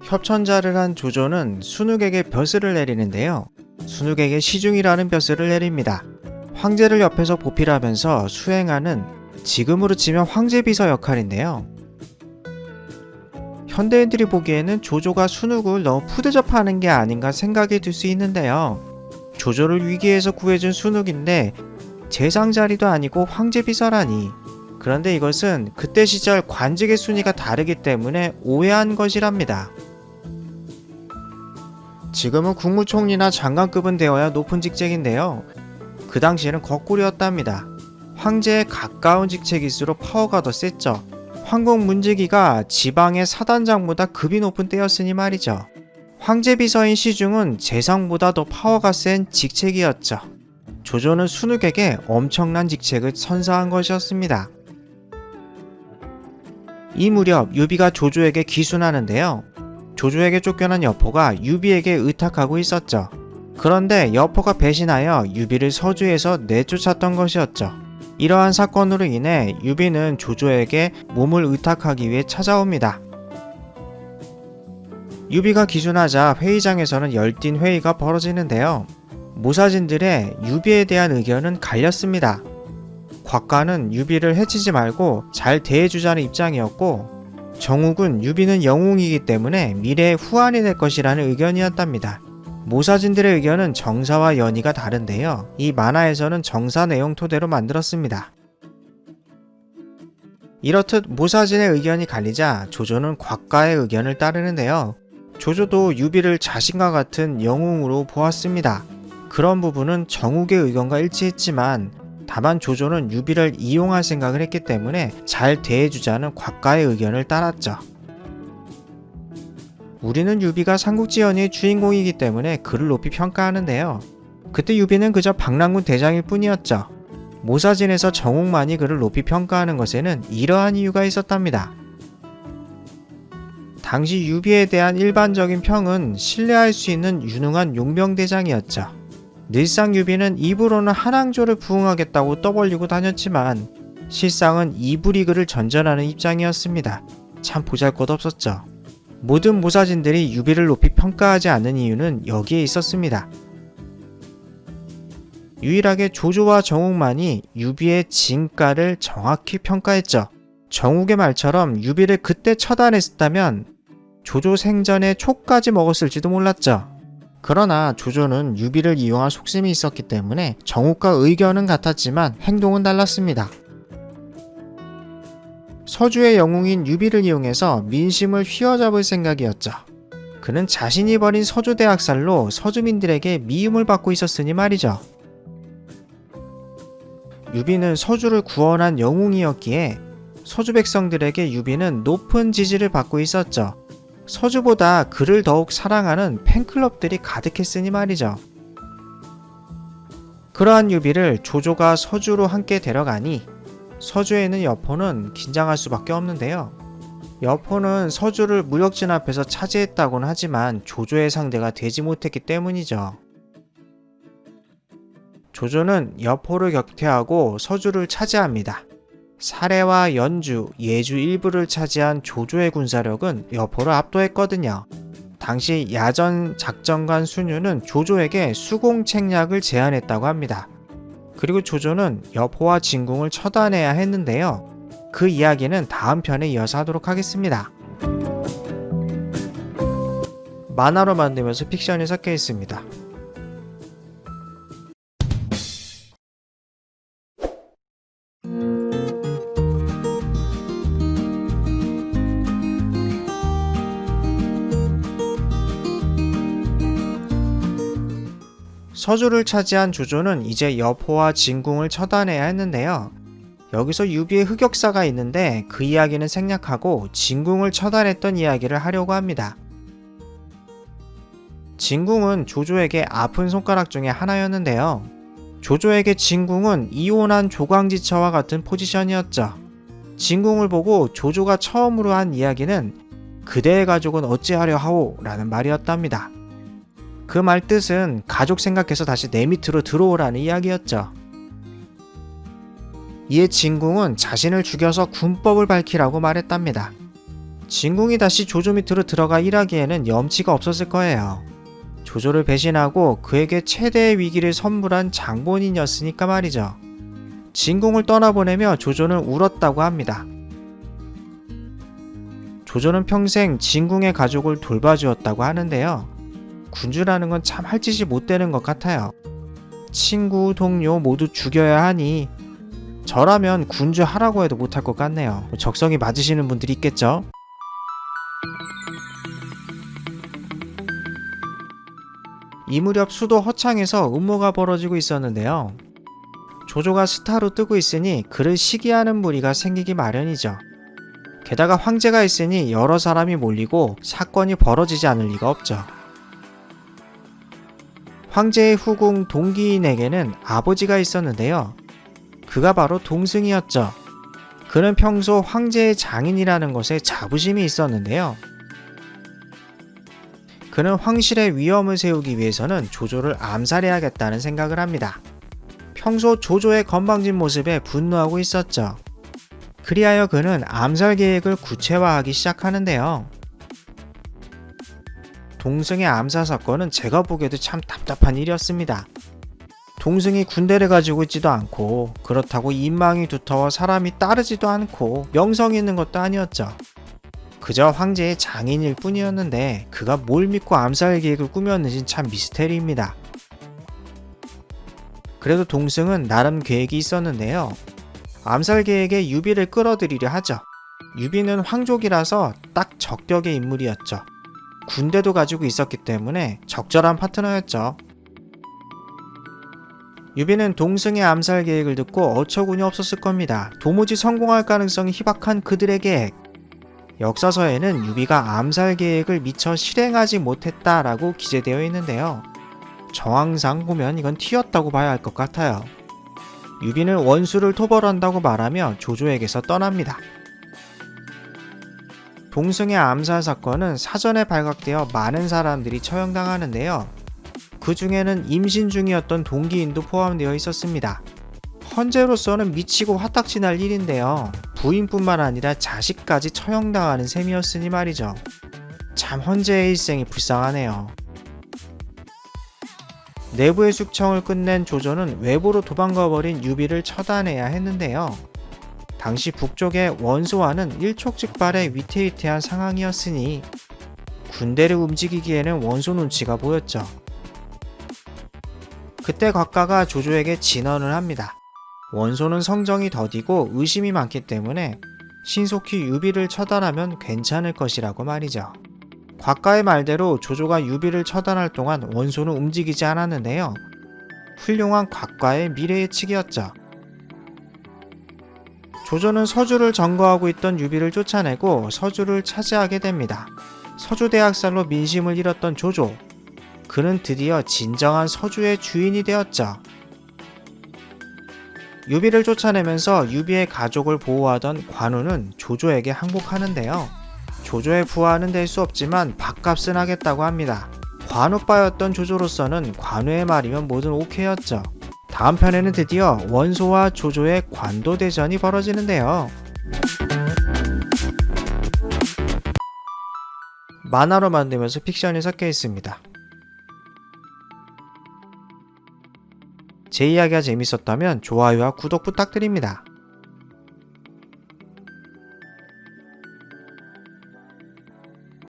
협천자를 한 조조는 순욱에게 벼슬을 내리는데요. 순욱에게 시중이라는 벼슬을 내립니다. 황제를 옆에서 보필하면서 수행하는 지금으로 치면 황제비서 역할인데요. 현대인들이 보기에는 조조가 순욱을 너무 푸대접하는 게 아닌가 생각이 들 수 있는데요. 조조를 위기에서 구해준 순욱인데 재상자리도 아니고 황제비서라니. 그런데 이것은 그때 시절 관직의 순위가 다르기 때문에 오해한 것이랍니다. 지금은 국무총리나 장관급은 되어야 높은 직책인데요. 그 당시에는 거꾸로였답니다. 황제에 가까운 직책일수록 파워가 더 셌죠. 황궁 문지기가 지방의 사단장보다 급이 높은 때였으니 말이죠. 황제 비서인 시중은 재상보다 더 파워가 센 직책이었죠. 조조는 순욱에게 엄청난 직책을 선사한 것이었습니다. 이 무렵 유비가 조조에게 기순하는데요. 조조에게 쫓겨난 여포가 유비에게 의탁하고 있었죠. 그런데 여포가 배신하여 유비를 서주에서 내쫓았던 것이었죠. 이러한 사건으로 인해 유비는 조조에게 몸을 의탁하기 위해 찾아옵니다. 유비가 기순하자 회의장에서는 열띤 회의가 벌어지는데요. 모사진들의 유비에 대한 의견은 갈렸습니다. 곽가는 유비를 해치지 말고 잘 대해주자는 입장이었고, 정욱은 유비는 영웅이기 때문에 미래의 후환이 될 것이라는 의견이었답니다. 모사진들의 의견은 정사와 연의가 다른데요. 이 만화에서는 정사 내용 토대로 만들었습니다. 이렇듯 모사진의 의견이 갈리자 조조는 곽가의 의견을 따르는데요. 조조도 유비를 자신과 같은 영웅으로 보았습니다. 그런 부분은 정욱의 의견과 일치했지만 다만 조조는 유비를 이용할 생각을 했기 때문에 잘 대해주자는 곽가의 의견을 따랐죠. 우리는 유비가 삼국지연의의 주인공이기 때문에 그를 높이 평가하는데요. 그때 유비는 그저 방랑군 대장일 뿐이었죠. 모사진에서 정욱만이 그를 높이 평가하는 것에는 이러한 이유가 있었답니다. 당시 유비에 대한 일반적인 평은 신뢰할 수 있는 유능한 용병대장이었죠. 늘상 유비는 입으로는 한왕조를 부응하겠다고 떠벌리고 다녔지만 실상은 이불이글을 전전하는 입장이었습니다. 참 보잘것없었죠. 모든 모사진들이 유비를 높이 평가하지 않는 이유는 여기에 있었습니다. 유일하게 조조와 정욱만이 유비의 진가를 정확히 평가했죠. 정욱의 말처럼 유비를 그때 처단했다면 조조 생전에 촉까지 먹었을지도 몰랐죠. 그러나 조조는 유비를 이용할 속셈이 있었기 때문에 정욱과 의견은 같았지만 행동은 달랐습니다. 서주의 영웅인 유비를 이용해서 민심을 휘어잡을 생각이었죠. 그는 자신이 벌인 서주대 학살로 서주민들에게 미움을 받고 있었으니 말이죠. 유비는 서주를 구원한 영웅이었기에 서주 백성들에게 유비는 높은 지지를 받고 있었죠. 서주보다 그를 더욱 사랑하는 팬클럽들이 가득했으니 말이죠. 그러한 유비를 조조가 서주로 함께 데려가니 서주에 있는 여포는 긴장할 수밖에 없는데요. 여포는 서주를 무력진 앞에서 차지했다고는 하지만 조조의 상대가 되지 못했기 때문이죠. 조조는 여포를 격퇴하고 서주를 차지합니다. 사례와 연주, 예주 일부를 차지한 조조의 군사력은 여포를 압도했거든요. 당시 야전 작전관 순유는 조조에게 수공책략을 제안했다고 합니다. 그리고 조조는 여포와 진궁을 처단해야 했는데요. 그 이야기는 다음 편에 이어서 하도록 하겠습니다. 만화로 만들면서 픽션이 섞여 있습니다. 서주를 차지한 조조는 이제 여포와 진궁을 처단해야 했는데요. 여기서 유비의 흑역사가 있는데 그 이야기는 생략하고 진궁을 처단했던 이야기를 하려고 합니다. 진궁은 조조에게 아픈 손가락 중에 하나였는데요. 조조에게 진궁은 이혼한 조광지처와 같은 포지션이었죠. 진궁을 보고 조조가 처음으로 한 이야기는 그대의 가족은 어찌하려 하오 라는 말이었답니다. 그 말 뜻은 가족 생각해서 다시 내 밑으로 들어오라는 이야기였죠. 이에 진궁은 자신을 죽여서 군법을 밝히라고 말했답니다. 진궁이 다시 조조 밑으로 들어가 일하기에는 염치가 없었을 거예요. 조조를 배신하고 그에게 최대의 위기를 선물한 장본인이었으니까 말이죠. 진궁을 떠나보내며 조조는 울었다고 합니다. 조조는 평생 진궁의 가족을 돌봐주었다고 하는데요. 군주라는 건 참 할 짓이 못 되는 것 같아요. 친구, 동료 모두 죽여야 하니 저라면 군주 하라고 해도 못할 것 같네요. 적성이 맞으시는 분들이 있겠죠? 이 무렵 수도 허창에서 음모가 벌어지고 있었는데요. 조조가 스타로 뜨고 있으니 그를 시기하는 무리가 생기기 마련이죠. 게다가 황제가 있으니 여러 사람이 몰리고 사건이 벌어지지 않을 리가 없죠. 황제의 후궁 동기인에게는 아버지가 있었는데요. 그가 바로 동승이었죠. 그는 평소 황제의 장인이라는 것에 자부심이 있었는데요. 그는 황실의 위험을 세우기 위해서는 조조를 암살해야겠다는 생각을 합니다. 평소 조조의 건방진 모습에 분노하고 있었죠. 그리하여 그는 암살 계획을 구체화하기 시작하는데요. 동승의 암살 사건은 제가 보기에도 참 답답한 일이었습니다. 동승이 군대를 가지고 있지도 않고 그렇다고 인망이 두터워 사람이 따르지도 않고 명성이 있는 것도 아니었죠. 그저 황제의 장인일 뿐이었는데 그가 뭘 믿고 암살 계획을 꾸몄는지 참 미스테리입니다. 그래도 동승은 나름 계획이 있었는데요. 암살 계획에 유비를 끌어들이려 하죠. 유비는 황족이라서 딱 적격의 인물이었죠. 군대도 가지고 있었기 때문에 적절한 파트너였죠. 유비는 동승의 암살 계획을 듣고 어처구니 없었을 겁니다. 도무지 성공할 가능성이 희박한 그들의 계획. 역사서에는 유비가 암살 계획을 미처 실행하지 못했다라고 기재되어 있는데요. 정황상 보면 이건 튀었다고 봐야 할 것 같아요. 유비는 원수를 토벌한다고 말하며 조조에게서 떠납니다. 동승의 암살 사건은 사전에 발각되어 많은 사람들이 처형당하는데요. 그 중에는 임신 중이었던 동기인도 포함되어 있었습니다. 헌재로서는 미치고 화딱지 날 일인데요. 부인뿐만 아니라 자식까지 처형당하는 셈이었으니 말이죠. 참 헌재의 일생이 불쌍하네요. 내부의 숙청을 끝낸 조조는 외부로 도망가버린 유비를 처단해야 했는데요. 당시 북쪽의 원소와는 일촉즉발의 위태위태한 상황이었으니 군대를 움직이기에는 원소 눈치가 보였죠. 그때 곽가가 조조에게 진언을 합니다. 원소는 성정이 더디고 의심이 많기 때문에 신속히 유비를 처단하면 괜찮을 것이라고 말이죠. 곽가의 말대로 조조가 유비를 처단할 동안 원소는 움직이지 않았는데요. 훌륭한 곽가의 미래 예측이었죠. 조조는 서주를 점거하고 있던 유비를 쫓아내고 서주를 차지하게 됩니다. 서주대학살로 민심을 잃었던 조조. 그는 드디어 진정한 서주의 주인이 되었죠. 유비를 쫓아내면서 유비의 가족을 보호하던 관우는 조조에게 항복하는데요. 조조의 부하는 될 수 없지만 밥값은 하겠다고 합니다. 관우빠였던 조조로서는 관우의 말이면 뭐든 오케이였죠. 다음 편에는 드디어 원소와 조조의 관도대전이 벌어지는데요. 만화로 만들면서 픽션이 섞여 있습니다. 제 이야기가 재밌었다면 좋아요와 구독 부탁드립니다.